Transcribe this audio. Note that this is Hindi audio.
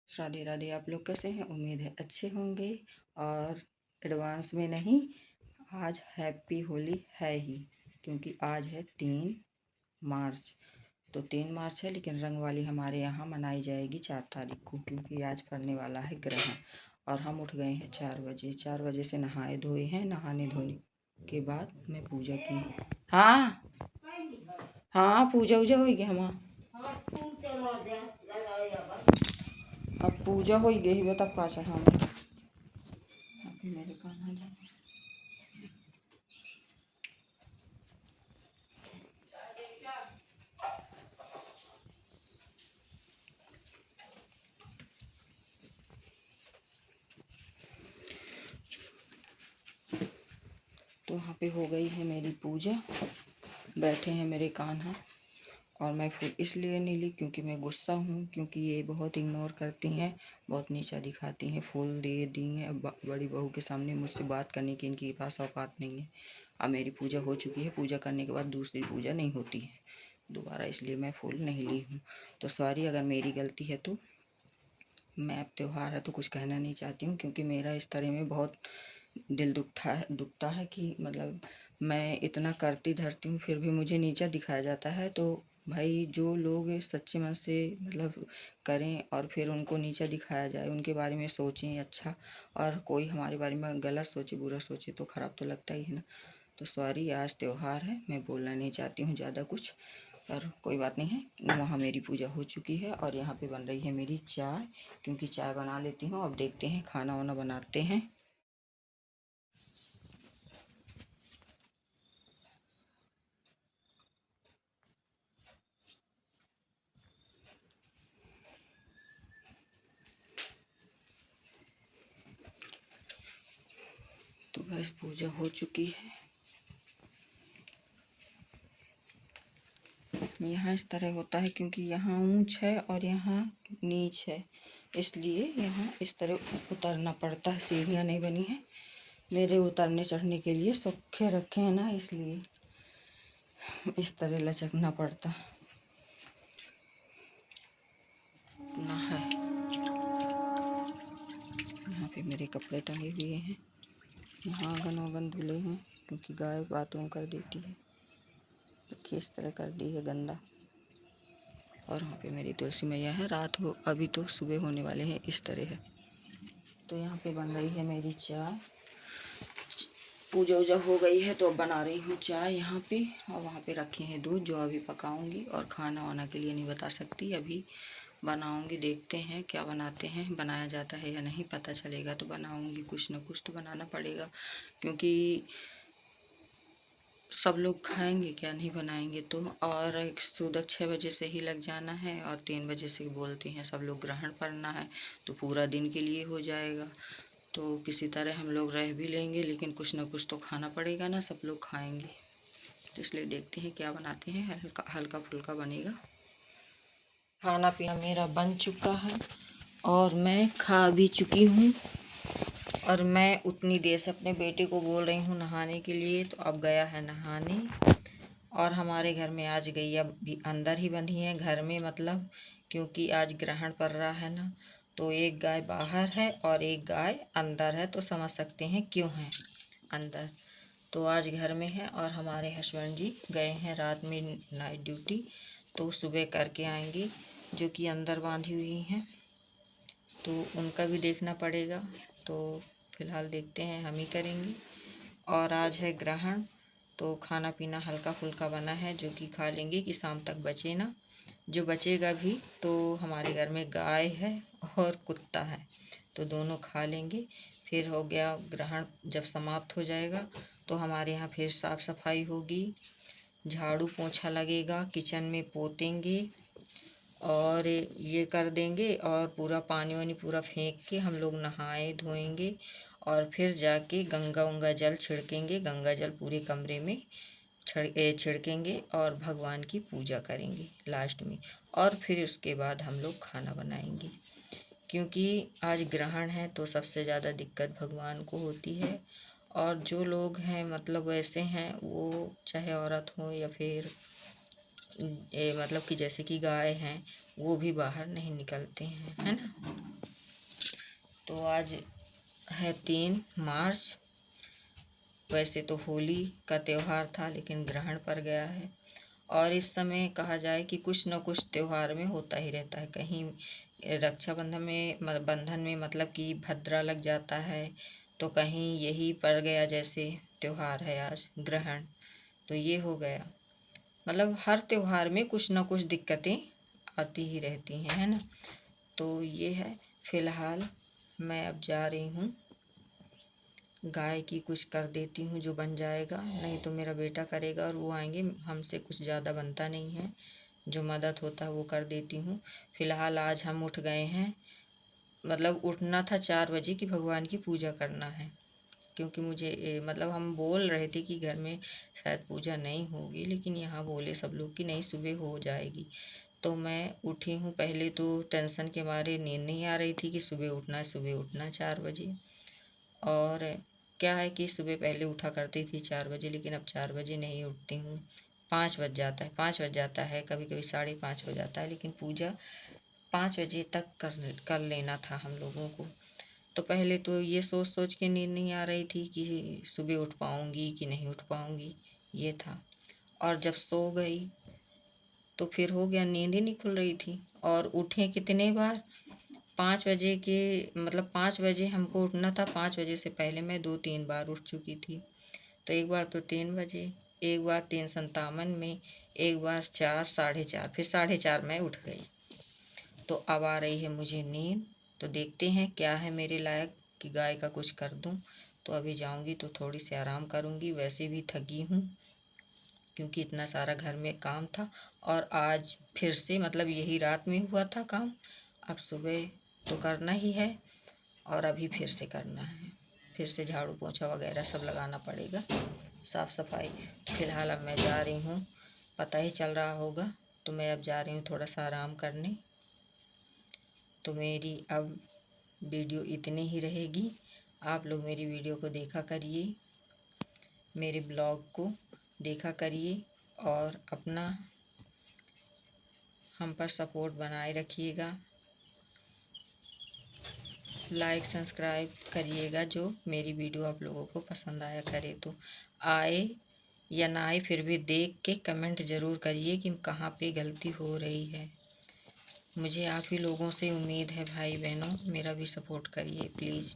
राधे राधे। आप लोग कैसे हैं? उम्मीद है अच्छे होंगे। और एडवांस में नहीं, आज हैप्पी होली है ही, क्योंकि आज है 3 मार्च। तो 3 मार्च है, लेकिन रंग वाली हमारे यहाँ मनाई जाएगी 4 तारीख को, क्योंकि आज पड़ने वाला है ग्रहण। और हम उठ गए हैं 4 बजे। 4 बजे से नहाए धोए हैं। नहाने धोने के बाद मैं पूजा की। हाँ हाँ, पूजा वूजा हो गया हमारा। अब पूजा हो गई है, तब का चढ़ाना अभी मेरे कान्हा जी। तो वहाँ पे हो गई है मेरी पूजा। बैठे हैं मेरे कान्हा। और मैं फूल इसलिए नहीं ली क्योंकि मैं गुस्सा हूँ, क्योंकि ये बहुत इग्नोर करती हैं, बहुत नीचा दिखाती हैं। फूल दे दी हैं। अब बड़ी बहू के सामने मुझसे बात करने की इनके पास औकात नहीं है। अब मेरी पूजा हो चुकी है। पूजा करने के बाद दूसरी पूजा नहीं होती है दोबारा, इसलिए मैं फूल नहीं ली हूँ। तो सॉरी अगर मेरी गलती है। तो मैं अब त्योहार है तो कुछ कहना नहीं चाहती हूँ, क्योंकि मेरा इस तरह में बहुत दिल दुखता है कि मतलब मैं इतना करती धरती हूँ, फिर भी मुझे नीचा दिखाया जाता है। तो भाई, जो लोग सच्चे मन से मतलब करें और फिर उनको नीचा दिखाया जाए, उनके बारे में सोचें अच्छा, और कोई हमारे बारे में गलत सोचे, बुरा सोचे, तो ख़राब तो लगता ही है ना। तो सॉरी, आज त्योहार है, मैं बोलना नहीं चाहती हूँ ज़्यादा कुछ, पर कोई बात नहीं है। वहाँ मेरी पूजा हो चुकी है और यहाँ पे बन रही है मेरी चाय, क्योंकि चाय बना लेती हूँ। अब देखते हैं, खाना वाना बनाते हैं। तो बस पूजा हो चुकी है। यहाँ इस तरह होता है क्योंकि यहाँ ऊंच है और यहाँ नीच है, इसलिए यहाँ इस तरह उतरना पड़ता है। सीढ़ियाँ नहीं बनी है मेरे उतरने चढ़ने के लिए, सूखे रखे हैं ना, इसलिए इस तरह लचकना पड़ता ना है। यहाँ पे मेरे कपड़े टंगे हुए हैं। यहाँ आंगन वांगन धुले हैं, क्योंकि गाय बाथरूम कर देती है। देखिए इस तरह कर दी है गंदा। और वहाँ पे मेरी तुलसी मैया है। रात हो, अभी तो सुबह होने वाले हैं, इस तरह है। तो यहाँ पे बन रही है मेरी चाय। पूजा वूजा हो गई है तो अब बना रही हूँ चाय यहाँ पे। और वहाँ पे रखे हैं दूध, जो अभी पकाऊंगी। और खाना वाना के लिए नहीं बता सकती, अभी बनाऊंगी। देखते हैं क्या बनाते हैं, बनाया जाता है या नहीं पता चलेगा तो बनाऊंगी। कुछ ना कुछ तो बनाना पड़ेगा, क्योंकि सब लोग खाएंगे क्या, नहीं बनाएंगे तो। और सुबह 6 बजे से ही लग जाना है, और 3 बजे से बोलती हैं सब लोग ग्रहण पड़ना है, तो पूरा दिन के लिए हो जाएगा। तो किसी तरह हम लोग रह भी लेंगे, लेकिन कुछ ना कुछ तो खाना पड़ेगा ना, सब लोग खाएंगे। तो इसलिए देखते हैं क्या बनाते हैं, हल्का हल्का फुल्का बनेगा। खाना पीना मेरा बन चुका है और मैं खा भी चुकी हूँ। और मैं उतनी देर से अपने बेटे को बोल रही हूँ नहाने के लिए, तो अब गया है नहाने। और हमारे घर में आज गैया भी अंदर ही बंधी है, घर में मतलब, क्योंकि आज ग्रहण पड़ रहा है ना। तो एक गाय बाहर है और एक गाय अंदर है, तो समझ सकते हैं क्यों है अंदर। तो आज घर में है। और हमारे हस्बैंड जी गए हैं रात में नाइट ड्यूटी, तो सुबह करके आएंगे, जो कि अंदर बांधी हुई हैं, तो उनका भी देखना पड़ेगा। तो फिलहाल देखते हैं, हम ही करेंगे। और आज है ग्रहण, तो खाना पीना हल्का फुल्का बना है, जो कि खा लेंगे कि शाम तक बचे ना। जो बचेगा भी तो हमारे घर में गाय है और कुत्ता है, तो दोनों खा लेंगे। फिर हो गया ग्रहण, जब समाप्त हो जाएगा तो हमारे यहाँ फिर साफ़ सफाई होगी, झाड़ू पोछा लगेगा, किचन में पोतेंगे और ये कर देंगे। और पूरा पानी वानी पूरा फेंक के हम लोग नहाए धोएंगे, और फिर जाके गंगा उंगा जल छिड़केंगे, गंगा जल पूरे कमरे में छिड़केंगे और भगवान की पूजा करेंगे लास्ट में। और फिर उसके बाद हम लोग खाना बनाएंगे, क्योंकि आज ग्रहण है तो सबसे ज़्यादा दिक्कत भगवान को होती है। और जो लोग हैं मतलब वैसे हैं, वो चाहे औरत हो या फिर मतलब कि जैसे कि गाय हैं, वो भी बाहर नहीं निकलते हैं, है ना। तो आज है 3 मार्च। वैसे तो होली का त्यौहार था, लेकिन ग्रहण पड़ गया है। और इस समय कहा जाए कि कुछ न कुछ त्यौहार में होता ही रहता है। कहीं रक्षाबंधन में बंधन में मतलब कि भद्रा लग जाता है, तो कहीं यही पड़ गया, जैसे त्यौहार है आज ग्रहण, तो ये हो गया। मतलब हर त्यौहार में कुछ ना कुछ दिक्कतें आती ही रहती हैं, है ना। तो ये है। फिलहाल मैं अब जा रही हूँ, गाय की कुछ कर देती हूँ जो बन जाएगा, नहीं तो मेरा बेटा करेगा और वो आएंगे, हमसे कुछ ज़्यादा बनता नहीं है, जो मदद होता है वो कर देती हूँ। फिलहाल आज हम उठ गए हैं, मतलब उठना था 4 बजे कि भगवान की पूजा करना है, क्योंकि मुझे मतलब हम बोल रहे थे कि घर में शायद पूजा नहीं होगी, लेकिन यहाँ बोले सब लोग कि नहीं सुबह हो जाएगी। तो मैं उठी हूँ। पहले तो टेंशन के मारे नींद नहीं आ रही थी कि सुबह उठना है, सुबह उठना 4 बजे। और क्या है कि सुबह पहले उठा करती थी 4 बजे, लेकिन अब 4 बजे नहीं उठती हूँ। 5 बज जाता है, 5 बज जाता है, कभी कभी 5:30 हो जाता है, लेकिन पूजा 5 बजे तक कर लेना था हम लोगों को। तो पहले तो ये सोच सोच के नींद नहीं आ रही थी कि सुबह उठ पाऊँगी कि नहीं उठ पाऊँगी, ये था। और जब सो गई तो फिर हो गया, नींद ही नहीं खुल रही थी। और उठे कितने बार, 5 बजे के, मतलब 5 बजे हमको उठना था, 5 बजे से पहले मैं 2-3 बार उठ चुकी थी। तो एक बार तो 3 बजे, एक बार 3:57 में, एक बार 4, 4:30, फिर 4:30 मैं उठ गई। तो अब आ रही है मुझे नींद। तो देखते हैं क्या है मेरे लायक कि गाय का कुछ कर दूं। तो अभी जाऊंगी तो थोड़ी सी आराम करूंगी, वैसे भी थकी हूँ क्योंकि इतना सारा घर में काम था। और आज फिर से मतलब यही रात में हुआ था काम, अब सुबह तो करना ही है और अभी फिर से करना है। फिर से झाड़ू पोछा वगैरह सब लगाना पड़ेगा, साफ़ सफाई। फिलहाल अब मैं जा रही हूँ, पता ही चल रहा होगा। तो मैं अब जा रही हूँ थोड़ा सा आराम करने। तो मेरी अब वीडियो इतनी ही रहेगी। आप लोग मेरी वीडियो को देखा करिए, मेरे ब्लॉग को देखा करिए और अपना हम पर सपोर्ट बनाए रखिएगा। लाइक सब्सक्राइब करिएगा, जो मेरी वीडियो आप लोगों को पसंद आया करे तो। आए या ना आए, फिर भी देख के कमेंट ज़रूर करिए कि कहाँ पे गलती हो रही है। मुझे आप ही लोगों से उम्मीद है, भाई बहनों, मेरा भी सपोर्ट करिए प्लीज़।